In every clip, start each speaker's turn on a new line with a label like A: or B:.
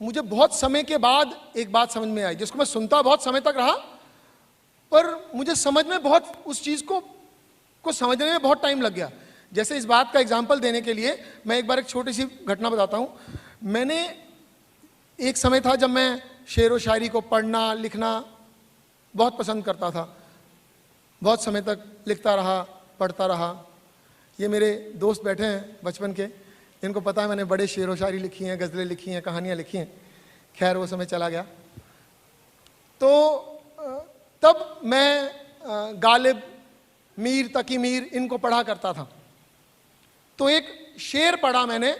A: मुझे बहुत समय के बाद एक बात समझ में आई, जिसको मैं सुनता बहुत समय तक रहा, पर मुझे समझ में बहुत उस चीज को समझने में बहुत टाइम लग गया। जैसे इस बात का एग्जाम्पल देने के लिए मैं एक बार एक छोटी सी घटना बताता हूँ। मैंने एक समय था जब मैं शेर व शायरी को पढ़ना लिखना बहुत पसंद करता था, बहुत समय तक लिखता रहा, पढ़ता रहा। ये मेरे दोस्त बैठे हैं बचपन के, इनको पता है मैंने बड़े शेर व शायरी लिखी हैं, गज़लें लिखी हैं, कहानियाँ लिखी हैं। खैर वो समय चला गया। तो तब मैं गालिब, मीर, तकी मीर इनको पढ़ा करता था। तो एक शेर पढ़ा मैंने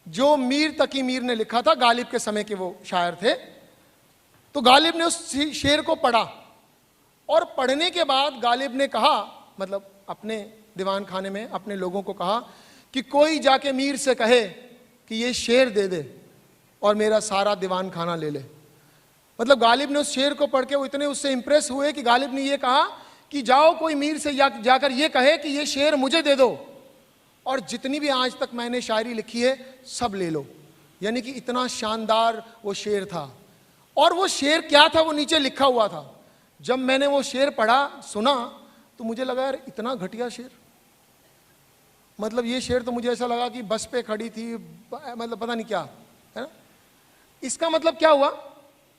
A: जो मीर तकी मीर ने लिखा था, गालिब के समय के वो शायर थे। तो गालिब ने उस शेर को पढ़ा और पढ़ने के बाद गालिब ने कहा, मतलब अपने दीवान खाने में अपने लोगों को कहा कि कोई जाके मीर से कहे कि ये शेर दे दे और मेरा सारा दीवान खाना ले ले। मतलब गालिब ने उस शेर को पढ़ के वो इतने उससे इंप्रेस हुए कि गालिब ने ये कहा कि जाओ कोई मीर से जाकर ये कहे कि ये शेर मुझे दे दो और जितनी भी आज तक मैंने शायरी लिखी है सब ले लो। यानी कि इतना शानदार वो शेर था। और वो शेर क्या था वो नीचे लिखा हुआ था। जब मैंने वो शेर पढ़ा सुना तो मुझे लगा यार इतना घटिया शेर, मतलब ये शेर तो मुझे ऐसा लगा कि बस पे खड़ी थी, मतलब पता नहीं क्या है ना। इसका मतलब क्या हुआ?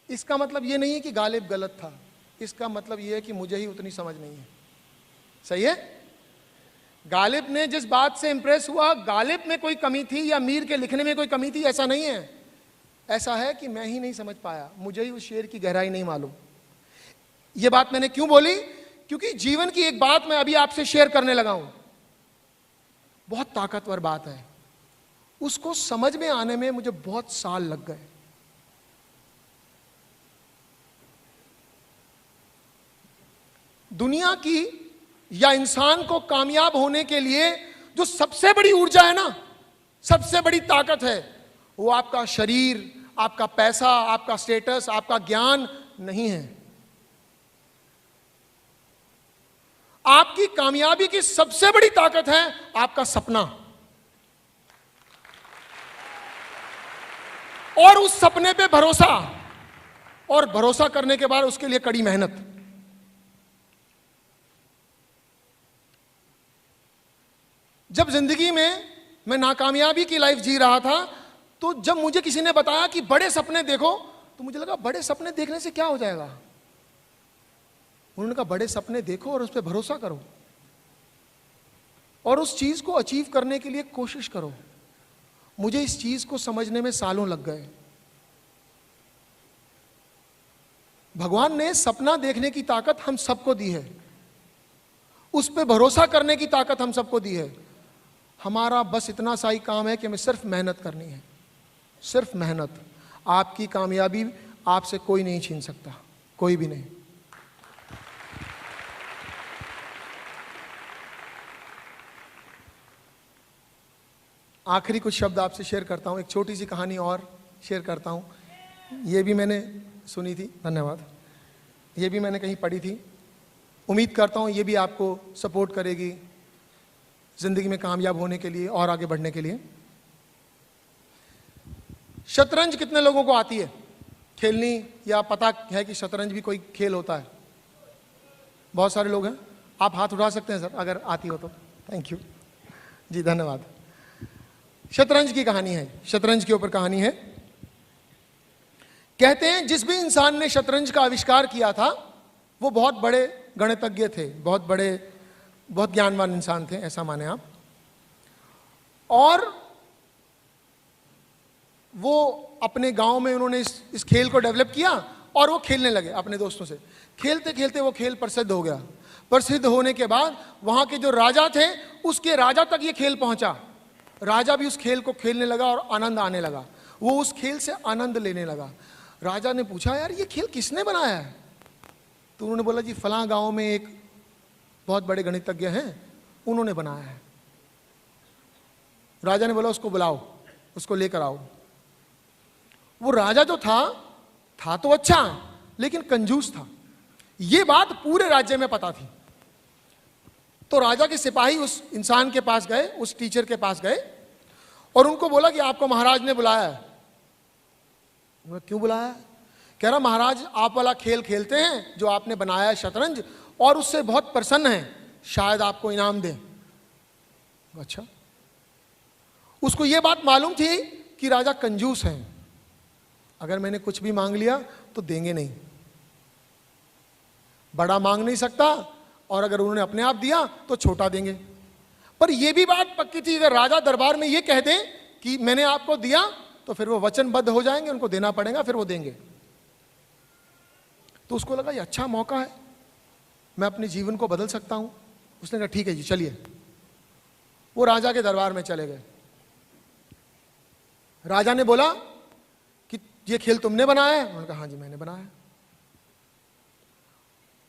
A: इसका मतलब ये नहीं है कि गालिब गलत था, इसका मतलब ये है कि मुझे ही उतनी समझ नहीं है। सही है? गालिब ने जिस बात से इंप्रेस हुआ, गालिब में कोई कमी थी या मीर के लिखने में कोई कमी थी, ऐसा नहीं है। ऐसा है कि मैं ही नहीं समझ पाया, मुझे ही उस शेर की गहराई नहीं मालूम। ये बात मैंने क्यों बोली? क्योंकि जीवन की एक बात मैं अभी आपसे शेयर करने लगा हूं, बहुत ताकतवर बात है। उसको समझ में आने में मुझे बहुत साल लग गए। दुनिया की या इंसान को कामयाब होने के लिए जो सबसे बड़ी ऊर्जा है ना, सबसे बड़ी ताकत है, वो आपका शरीर, आपका पैसा, आपका स्टेटस, आपका ज्ञान नहीं है। आपकी कामयाबी की सबसे बड़ी ताकत है आपका सपना, और उस सपने पे भरोसा, और भरोसा करने के बाद उसके लिए कड़ी मेहनत। जब जिंदगी में मैं नाकामयाबी की लाइफ जी रहा था, तो जब मुझे किसी ने बताया कि बड़े सपने देखो, तो मुझे लगा बड़े सपने देखने से क्या हो जाएगा। उन्होंने कहा बड़े सपने देखो और उस पर भरोसा करो और उस चीज को अचीव करने के लिए कोशिश करो। मुझे इस चीज को समझने में सालों लग गए। भगवान ने सपना देखने की ताकत हम सबको दी है, उस पर भरोसा करने की ताकत हम सबको दी है। हमारा बस इतना सा ही काम है कि हमें सिर्फ मेहनत करनी है, सिर्फ मेहनत। आपकी कामयाबी आपसे कोई नहीं छीन सकता, कोई भी नहीं। आखिरी कुछ शब्द आपसे शेयर करता हूं, एक छोटी सी कहानी और शेयर करता हूं। ये भी मैंने सुनी थी, धन्यवाद। ये भी मैंने कहीं पढ़ी थी। उम्मीद करता हूं ये भी आपको सपोर्ट करेगी जिंदगी में कामयाब होने के लिए और आगे बढ़ने के लिए। शतरंज कितने लोगों को आती है खेलनी, या पता है कि शतरंज भी कोई खेल होता है? बहुत सारे लोग हैं, आप हाथ उठा सकते हैं सर अगर आती हो तो। थैंक यू जी, धन्यवाद। शतरंज की कहानी है, शतरंज के ऊपर कहानी है। कहते हैं जिस भी इंसान ने शतरंज का आविष्कार किया था वो बहुत बड़े गणितज्ञ थे, बहुत ज्ञानवान इंसान थे, ऐसा माने आप। और वो अपने गांव में उन्होंने इस खेल को डेवलप किया और वो खेलने लगे अपने दोस्तों से। खेलते खेलते वो खेल प्रसिद्ध हो गया। प्रसिद्ध होने के बाद वहां के जो राजा थे उसके राजा तक ये खेल पहुंचा। राजा भी उस खेल को खेलने लगा और आनंद आने लगा, वो उस खेल से आनंद लेने लगा। राजा ने पूछा यार ये खेल किसने बनाया है? तो उन्होंने बोला जी फलां गांव में एक बहुत बड़े गणितज्ञ हैं, उन्होंने बनाया है। राजा ने बोला उसको बुलाओ, उसको लेकर आओ। वो राजा जो था तो अच्छा लेकिन कंजूस था, ये बात पूरे राज्य में पता थी। तो राजा के सिपाही उस इंसान के पास गए, उस टीचर के पास गए और उनको बोला कि आपको महाराज ने बुलाया है। उन्होंने क्यों बुलाया? कह रहा महाराज आप वाला खेल खेलते हैं जो आपने बनाया है शतरंज, और उससे बहुत प्रसन्न हैं, शायद आपको इनाम दें। अच्छा, उसको यह बात मालूम थी कि राजा कंजूस हैं, अगर मैंने कुछ भी मांग लिया तो देंगे नहीं, बड़ा मांग नहीं सकता, और अगर उन्होंने अपने आप दिया तो छोटा देंगे। पर यह भी बात पक्की थी, अगर राजा दरबार में यह कह दें कि मैंने आपको दिया तो फिर वो वचनबद्ध हो जाएंगे, उनको देना पड़ेगा, फिर वो देंगे। तो उसको लगा ये अच्छा मौका है, मैं अपने जीवन को बदल सकता हूं। उसने कहा ठीक है जी चलिए। वो राजा के दरबार में चले गए। राजा ने बोला कि ये खेल तुमने बनाया है? उन्होंने कहा हाँ जी मैंने बनाया।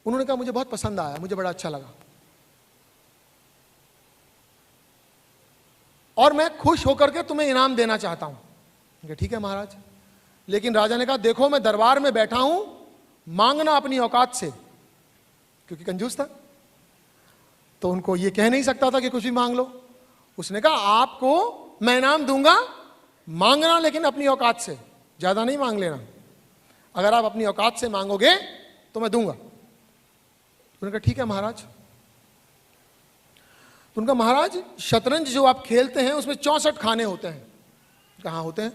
A: उन्होंने कहा मुझे बहुत पसंद आया, मुझे बड़ा अच्छा लगा, और मैं खुश होकर के तुम्हें इनाम देना चाहता हूं। ठीक है महाराज। लेकिन राजा ने कहा देखो मैं दरबार में बैठा हूं, मांगना अपनी औकात से, क्योंकि कंजूस था तो उनको ये कह नहीं सकता था कि कुछ भी मांग लो। उसने कहा आपको मैं इनाम दूंगा, मांगना लेकिन अपनी औकात से, ज्यादा नहीं मांग लेना, अगर आप अपनी औकात से मांगोगे तो मैं दूंगा। उन्होंने कहा ठीक है महाराज। तो उनका महाराज शतरंज जो आप खेलते हैं उसमें 64 खाने होते हैं। कहाँ होते हैं?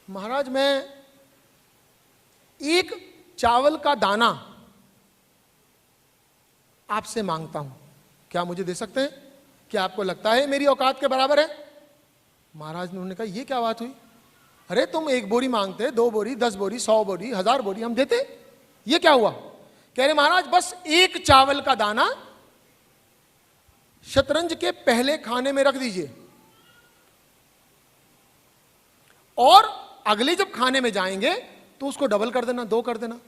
A: महाराज मैं एक चावल का दाना आपसे मांगता हूं, क्या मुझे दे सकते हैं? क्या आपको लगता है मेरी औकात के बराबर है? महाराज ने उन्होंने कहा ये क्या बात हुई, अरे तुम 1 बोरी मांगते, 2 बोरी, 10 बोरी, 100 बोरी, 1000 बोरी हम देते, ये क्या हुआ? कह रहे महाराज बस एक चावल का दाना शतरंज के पहले खाने में रख दीजिए, और अगले जब खाने में जाएंगे तो उसको डबल कर देना, 2 कर देना।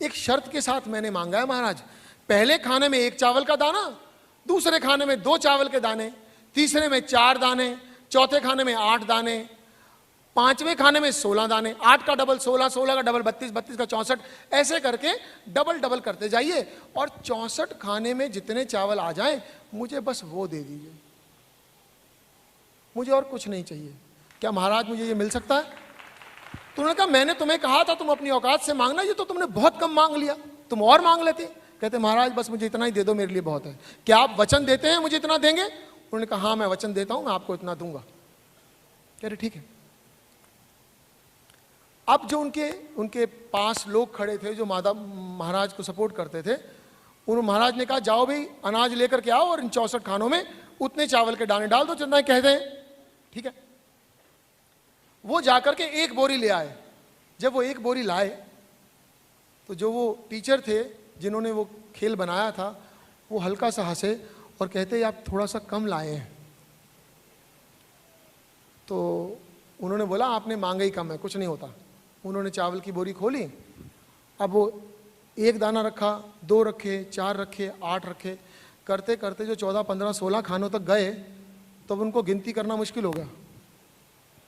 A: एक शर्त के साथ मैंने मांगा है महाराज, पहले खाने में 1 चावल का दाना, दूसरे खाने में 2 चावल के दाने, तीसरे में 4 दाने, चौथे खाने में 8 दाने, 5वें खाने में 16 दाने, 8 का डबल 16, 16 का डबल 32, 32 का 64, ऐसे करके डबल डबल करते जाइए, और 64 खाने में जितने चावल आ जाएं मुझे बस वो दे दीजिए, मुझे और कुछ नहीं चाहिए। क्या महाराज मुझे ये मिल सकता है? तो उन्होंने कहा मैंने तुम्हें कहा था तुम अपनी औकात से मांगना, ये तो तुमने बहुत कम मांग लिया, तुम और मांग लेते। कहते महाराज बस मुझे इतना ही दे दो, मेरे लिए बहुत है। क्या आप वचन देते हैं मुझे इतना देंगे? उन्होंने कहा हाँ मैं वचन देता हूं, मैं आपको इतना दूंगा। कह रहे ठीक है। अब जो उनके पास लोग खड़े थे जो माता महाराज को सपोर्ट करते थे, उन्होंने महाराज ने कहा जाओ भाई अनाज लेकर के आओ और इन 64 खानों में उतने चावल के दाने डाल दो जितना कहते हैं। ठीक है। वो जाकर के 1 बोरी ले आए। जब वो 1 बोरी लाए तो जो वो टीचर थे जिन्होंने वो खेल बनाया था वो हल्का सा हंसे और कहते आप थोड़ा सा कम लाए हैं। तो उन्होंने बोला आपने मांगा ही कम है, कुछ नहीं होता। उन्होंने चावल की बोरी खोली, अब वो 1 दाना रखा, 2 रखे, 4 रखे, 8 रखे, करते करते जो 14, 15, 16 खानों तक गए तब उनको गिनती करना मुश्किल हो गया।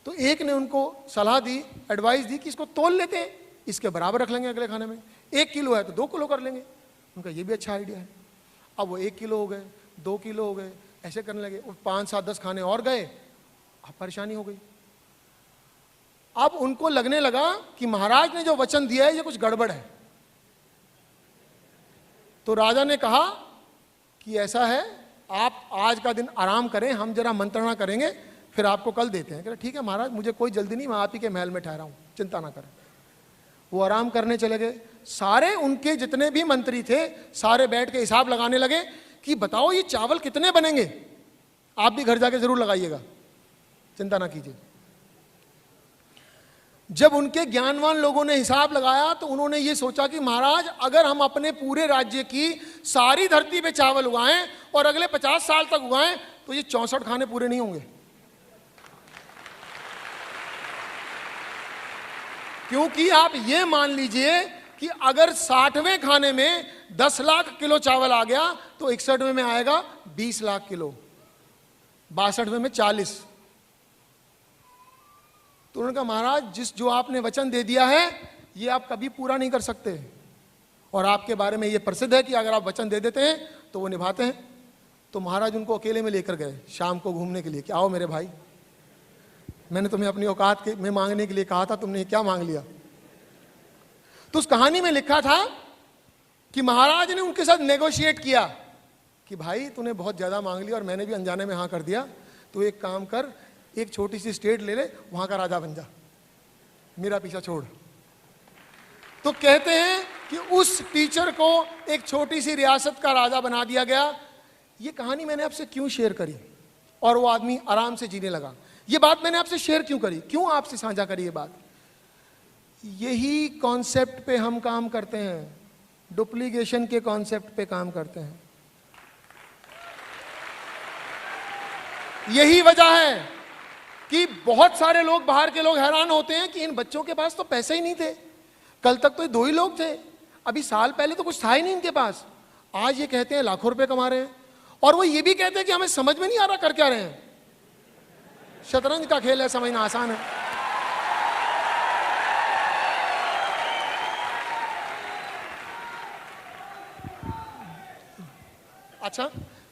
A: तो एक ने उनको सलाह दी, एडवाइस दी कि इसको तोल लेते हैं, इसके बराबर रख लेंगे अगले खाने में। 1 किलो है तो 2 किलो कर लेंगे। उनका ये भी अच्छा आइडिया है। अब वो 1 किलो हो गए, 2 किलो हो गए, ऐसे करने लगे। 5, 7, 10 खाने और गए, अब परेशानी हो गई। अब उनको लगने लगा कि महाराज ने जो वचन दिया है ये कुछ गड़बड़ है। तो राजा ने कहा कि ऐसा है आप आज का दिन आराम करें, हम जरा मंत्रणा करेंगे, फिर आपको कल देते हैं। कह रहे ठीक है महाराज मुझे कोई जल्दी नहीं, मैं आप ही के महल में ठहरा हूं, चिंता ना करें। वो आराम करने चले गए। सारे उनके जितने भी मंत्री थे सारे बैठ के हिसाब लगाने लगे कि बताओ ये चावल कितने बनेंगे। आप भी घर जाके जरूर लगाइएगा, चिंता ना कीजिए। जब उनके ज्ञानवान लोगों ने हिसाब लगाया तो उन्होंने ये सोचा कि महाराज अगर हम अपने पूरे राज्य की सारी धरती पे चावल उगाएं और अगले 50 साल तक उगाएं तो ये 64 खाने पूरे नहीं होंगे। क्योंकि आप ये मान लीजिए कि अगर 60वें खाने में 10 लाख किलो चावल आ गया तो 61वें में आएगा 20 लाख किलो, 62वें में 40। तो उन्होंने कहा महाराज जो आपने वचन दे दिया है ये आप कभी पूरा नहीं कर सकते, और आपके बारे में ये प्रसिद्ध है कि अगर आप वचन दे देते हैं तो वो निभाते हैं। तो महाराज उनको अकेले में लेकर गए शाम को घूमने के लिए कि आओ मेरे भाई, मैंने तुम्हें अपनी औकात में मांगने के लिए कहा था, तुमने क्या मांग लिया। तो उस कहानी में लिखा था कि महाराज ने उनके साथ नेगोशिएट किया कि भाई तूने बहुत ज्यादा मांग लिया और मैंने भी अनजाने में हाँ कर दिया, तो एक काम कर, एक छोटी सी स्टेट ले ले, वहां का राजा बन जा, मेरा पीछा छोड़। तो कहते हैं कि उस टीचर को एक छोटी सी रियासत का राजा बना दिया गया। ये कहानी मैंने आपसे क्यों शेयर करी और वो आदमी आराम से जीने लगा, ये बात मैंने आपसे शेयर क्यों करी, क्यों आपसे साझा करी ये बात? यही कॉन्सेप्ट पे हम काम करते हैं, डुप्लीकेशन के कॉन्सेप्ट पे काम करते हैं। यही वजह है कि बहुत सारे लोग, बाहर के लोग हैरान होते हैं कि इन बच्चों के पास तो पैसे ही नहीं थे, कल तक तो ये 2 ही लोग थे, अभी साल पहले तो कुछ था ही नहीं इनके पास, आज ये कहते हैं लाखों रुपए कमा रहे हैं। और वो ये भी कहते हैं कि हमें समझ में नहीं आ रहा कर क्या रहे हैं। शतरंज का खेल है, समझना आसान है। अच्छा,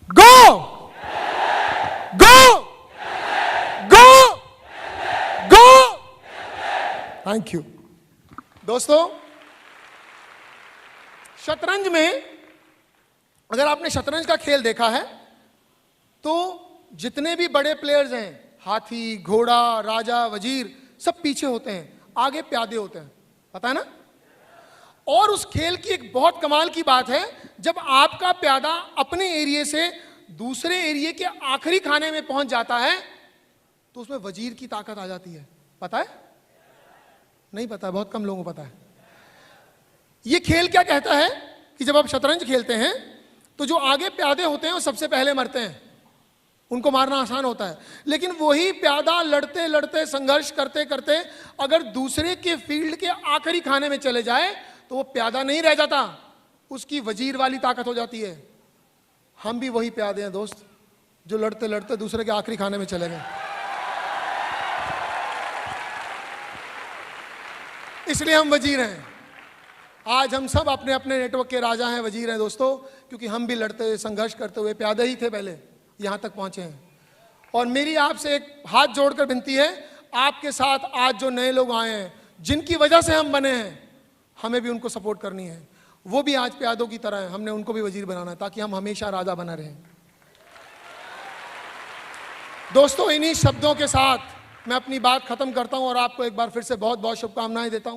A: गो गो गो गो। थैंक यू दोस्तों। शतरंज में अगर आपने शतरंज का खेल देखा है तो जितने भी बड़े प्लेयर्स हैं, हाथी, घोड़ा, राजा, वजीर, सब पीछे होते हैं, आगे प्यादे होते हैं, पता है ना। और उस खेल की एक बहुत कमाल की बात है, जब आपका प्यादा अपने एरिया से दूसरे एरिया के आखिरी खाने में पहुंच जाता है तो उसमें वजीर की ताकत आ जाती है। पता है? नहीं पता, बहुत कम लोगों को पता है। ये खेल क्या कहता है कि जब आप शतरंज खेलते हैं तो जो आगे प्यादे होते हैं वो सबसे पहले मरते हैं, उनको मारना आसान होता है, लेकिन वही प्यादा लड़ते लड़ते, संघर्ष करते करते अगर दूसरे के फील्ड के आखिरी खाने में चले जाए तो वो प्यादा नहीं रह जाता, उसकी वजीर वाली ताकत हो जाती है। हम भी वही प्यादे हैं दोस्त, जो लड़ते लड़ते दूसरे के आखिरी खाने में चले गए। इसलिए हम वजीर हैं। आज हम सब अपने अपने नेटवर्क के राजा हैं, वजीर हैं दोस्तों, क्योंकि हम भी लड़ते, संघर्ष करते हुए प्यादे ही थे, पहले यहां तक पहुंचे हैं। और मेरी आपसे एक हाथ जोड़कर विनती है, आपके साथ आज जो नए लोग आए हैं, जिनकी वजह से हम बने हैं, हमें भी उनको सपोर्ट करनी है। वो भी आज प्यादों की तरह है, हमने उनको भी वजीर बनाना है ताकि हम हमेशा राजा बना रहें। दोस्तों, इन्हीं शब्दों के साथ मैं अपनी बात खत्म करता हूं और आपको एक बार फिर से बहुत बहुत शुभकामनाएं देता हूं।